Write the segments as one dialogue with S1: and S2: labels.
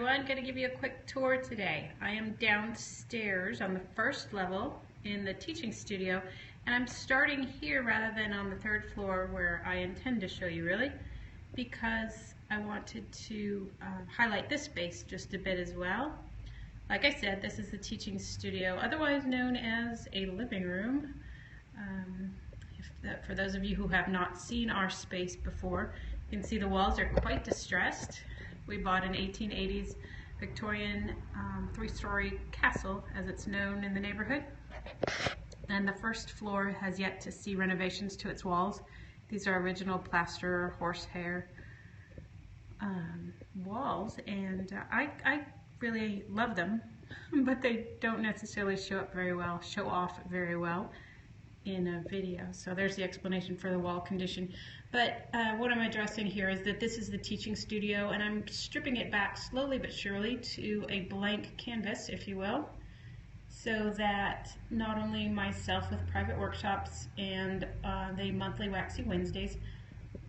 S1: everyone. Going to give you a quick tour today. I am downstairs on the first level in the teaching studio, and I'm starting here rather than on the third floor where I intend to show you, really, because I wanted to highlight this space just a bit as well. Like I said, this is the teaching studio, otherwise known as a living room. For those of you who have not seen our space before, you can see the walls are quite distressed. We bought an 1880s Victorian three-story castle, as it's known in the neighborhood. And the first floor has yet to see renovations to its walls. These are original plaster horsehair walls, and I really love them, but they don't necessarily show off very well in a video. So there's the explanation for the wall condition. But what I'm addressing here is that this is the teaching studio, and I'm stripping it back slowly but surely to a blank canvas, if you will, so that not only myself with private workshops and the monthly Waxy Wednesdays,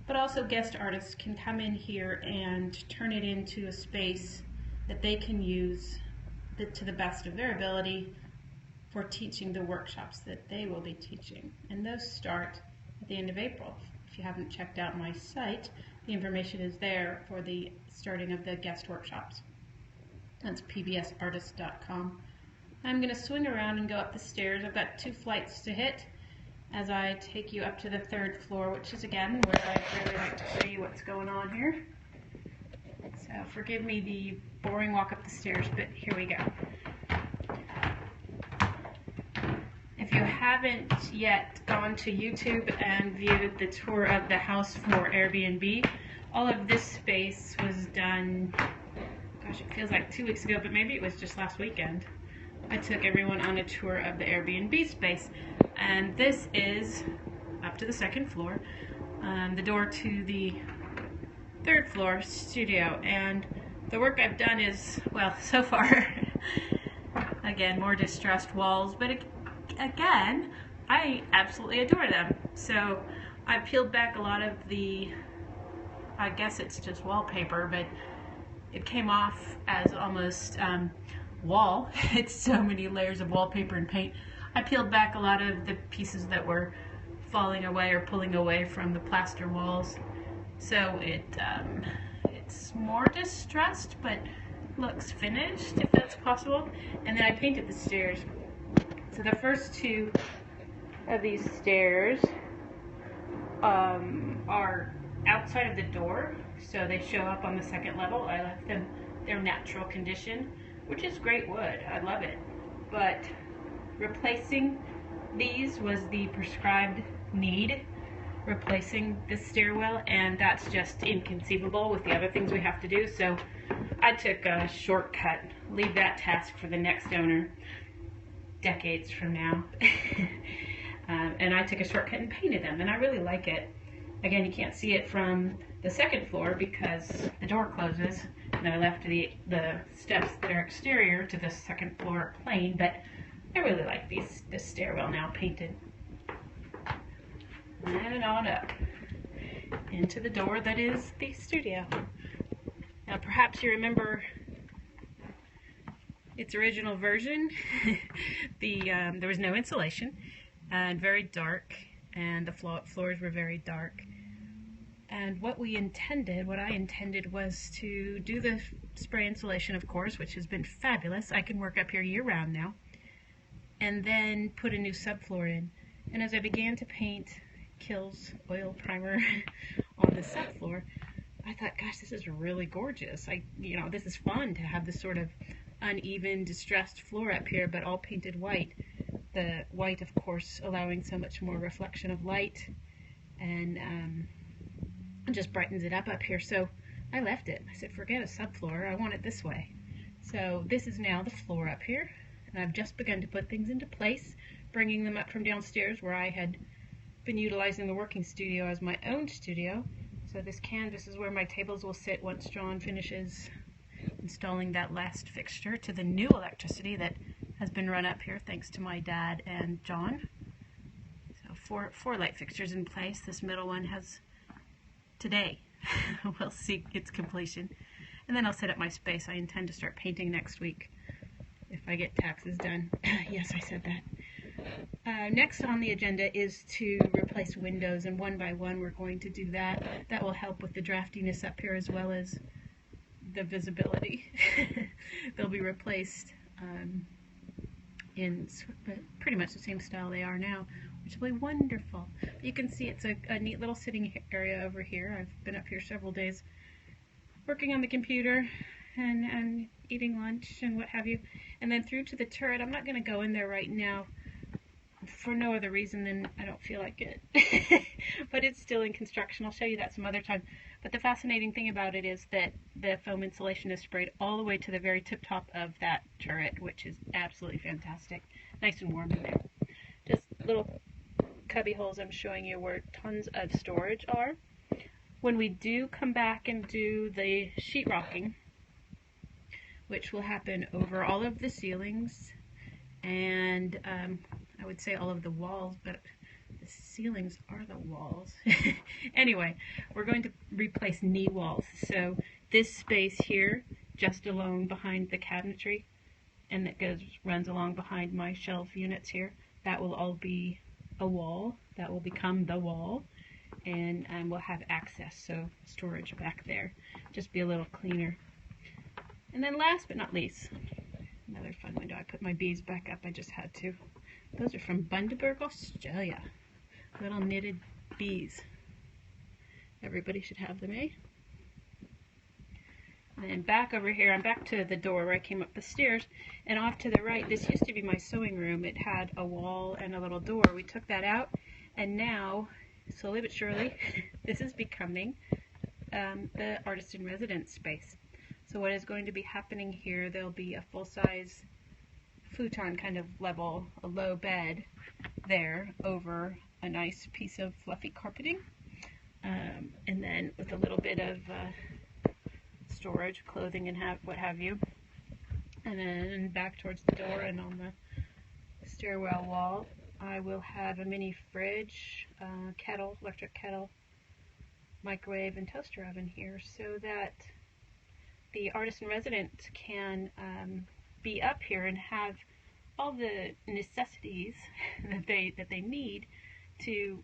S1: but also guest artists can come in here and turn it into a space that they can use to the best of their ability for teaching the workshops that they will be teaching. And those start at the end of April. If you haven't checked out my site, the information is there for the starting of the guest workshops. That's pbsartist.com. I'm going to swing around and go up the stairs. I've got 2 flights to hit as I take you up to the 3rd floor, which is again where I really like to show you what's going on here. So forgive me the boring walk up the stairs, but here we go. If you haven't yet gone to YouTube and viewed the tour of the house for Airbnb, all of this space was done, gosh, it feels like 2 weeks ago, but maybe it was just last weekend. I took everyone on a tour of the Airbnb space, and this is up to the 2nd floor, the door to the 3rd floor studio. And the work I've done is, well, so far, again, more distressed walls, but again, I absolutely adore them. So I peeled back a lot of the, I guess it's just wallpaper, but it came off as almost wall. It's so many layers of wallpaper and paint. I peeled back a lot of the pieces that were falling away or pulling away from the plaster walls. So it's more distressed, but looks finished, if that's possible. And then I painted the stairs. So the first 2 of these stairs are outside of the door, so they show up on the 2nd level. I left them their natural condition, which is great wood. I love it. But replacing these was the prescribed need, replacing this stairwell, and that's just inconceivable with the other things we have to do. So I took a shortcut, leave that task for the next owner decades from now. And I took a shortcut and painted them, and I really like it. Again, you can't see it from the 2nd floor because the door closes, and I left the steps that are exterior to the 2nd floor plain, but I really like this stairwell now painted. And on up into the door that is the studio. Now perhaps you remember its original version. There was no insulation and very dark, and the floors were very dark. And what I intended was to do the spray insulation, of course, which has been fabulous. I can work up here year-round now. And then put a new subfloor in. And as I began to paint Kills oil primer on the subfloor, I thought, gosh, this is really gorgeous. This is fun to have this sort of uneven, distressed floor up here, but all painted white. The white, of course, allowing so much more reflection of light, and just brightens it up here. So I left it. I said, forget a subfloor. I want it this way. So this is now the floor up here, and I've just begun to put things into place, bringing them up from downstairs where I had been utilizing the working studio as my own studio. So this canvas is where my tables will sit once John finishes installing that last fixture to the new electricity that has been run up here thanks to my dad and John. So four light fixtures in place. This middle one has today will see its completion. And then I'll set up my space. I intend to start painting next week if I get taxes done. Yes, I said that. Next on the agenda is to replace windows, and one by one we're going to do that. That will help with the draftiness up here as well as the visibility. They'll be replaced in pretty much the same style they are now, which will be wonderful. But you can see it's a neat little sitting area over here. I've been up here several days working on the computer and eating lunch and what have you. And then through to the turret. I'm not going to go in there right now for no other reason than I don't feel like it. But it's still in construction. I'll show you that some other time. But the fascinating thing about it is that the foam insulation is sprayed all the way to the very tip top of that turret, which is absolutely fantastic. Nice and warm in there. Just little cubby holes I'm showing you where tons of storage are. When we do come back and do the sheetrocking, which will happen over all of the ceilings and I would say all of the walls, but the ceilings are the walls. Anyway, we're going to replace knee walls. So this space here, just along behind the cabinetry, and that runs along behind my shelf units here, that will all be a wall. That will become the wall. And we'll have access, so storage back there. Just be a little cleaner. And then last but not least, another fun window. I put my bees back up. I just had to. Those are from Bundaberg, Australia. Little knitted bees. Everybody should have them, eh? And then back over here, I'm back to the door where I came up the stairs. And off to the right, this used to be my sewing room. It had a wall and a little door. We took that out, and now, slowly but surely, this is becoming the artist in residence space. So what is going to be happening here, there'll be a full-size futon kind of level, a low bed there over a nice piece of fluffy carpeting. And then with a little bit of storage, clothing and what have you. And then back towards the door and on the stairwell wall, I will have a mini fridge, kettle, electric kettle, microwave, and toaster oven here, so that the artist in residence can be up here and have all the necessities that they need to,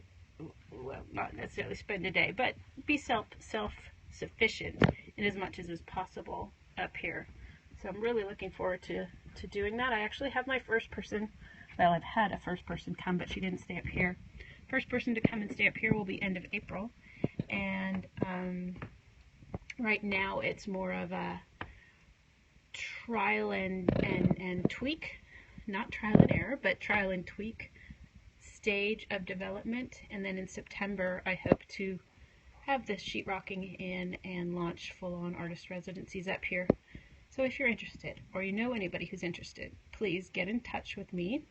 S1: well, not necessarily spend a day, but be self-sufficient in as much as is possible up here. So I'm really looking forward to doing that. I actually have my first person. Well, I've had a first person come, but she didn't stay up here. First person to come and stay up here will be end of April. And right now it's more of a trial and tweak, not trial and error, but trial and tweak stage of development. And then in September, I hope to have this sheetrocking in and launch full-on artist residencies up here. So if you're interested, or you know anybody who's interested, please get in touch with me.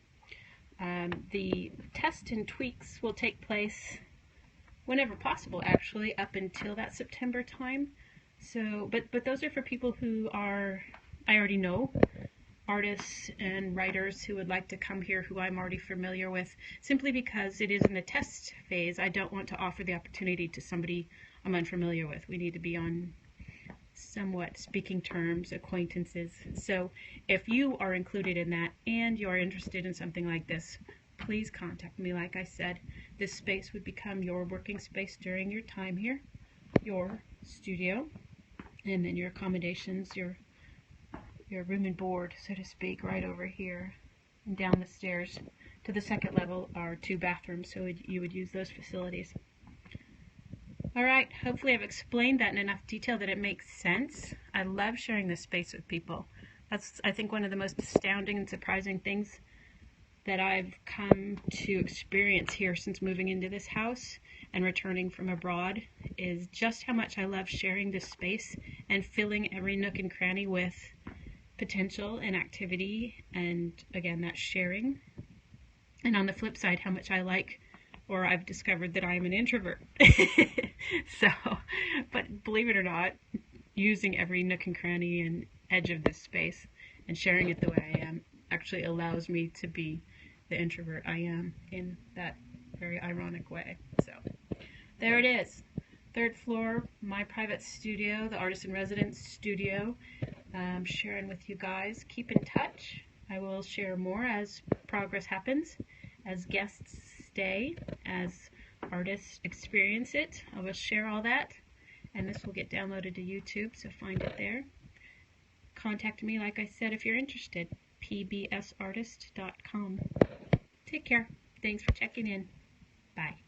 S1: The test and tweaks will take place whenever possible, actually, up until that September time. So, but those are for people who are, I already know, artists and writers who would like to come here who I'm already familiar with. Simply because it is in the test phase, I don't want to offer the opportunity to somebody I'm unfamiliar with. We need to be on somewhat speaking terms, acquaintances. So if you are included in that and you are interested in something like this, please contact me. Like I said, this space would become your working space during your time here, your studio, and then your accommodations, your room and board, so to speak, right over here. And down the stairs to the second level are 2 bathrooms, so you would use those facilities. Alright, hopefully I've explained that in enough detail that it makes sense. I love sharing this space with people. That's, I think, one of the most astounding and surprising things that I've come to experience here since moving into this house and returning from abroad, is just how much I love sharing this space and filling every nook and cranny with potential and activity, and again, that sharing. And on the flip side, how much I like, or I've discovered that I'm an introvert. So, but believe it or not, using every nook and cranny and edge of this space and sharing it the way I am actually allows me to be the introvert I am in that very ironic way. So, there it is. Third floor, my private studio, the Artist in Residence studio. I'm sharing with you guys. Keep in touch. I will share more as progress happens, as guests stay, as artists experience it. I will share all that, and this will get downloaded to YouTube, so find it there. Contact me, like I said, if you're interested. pbsartist.com. Take care. Thanks for checking in. Bye.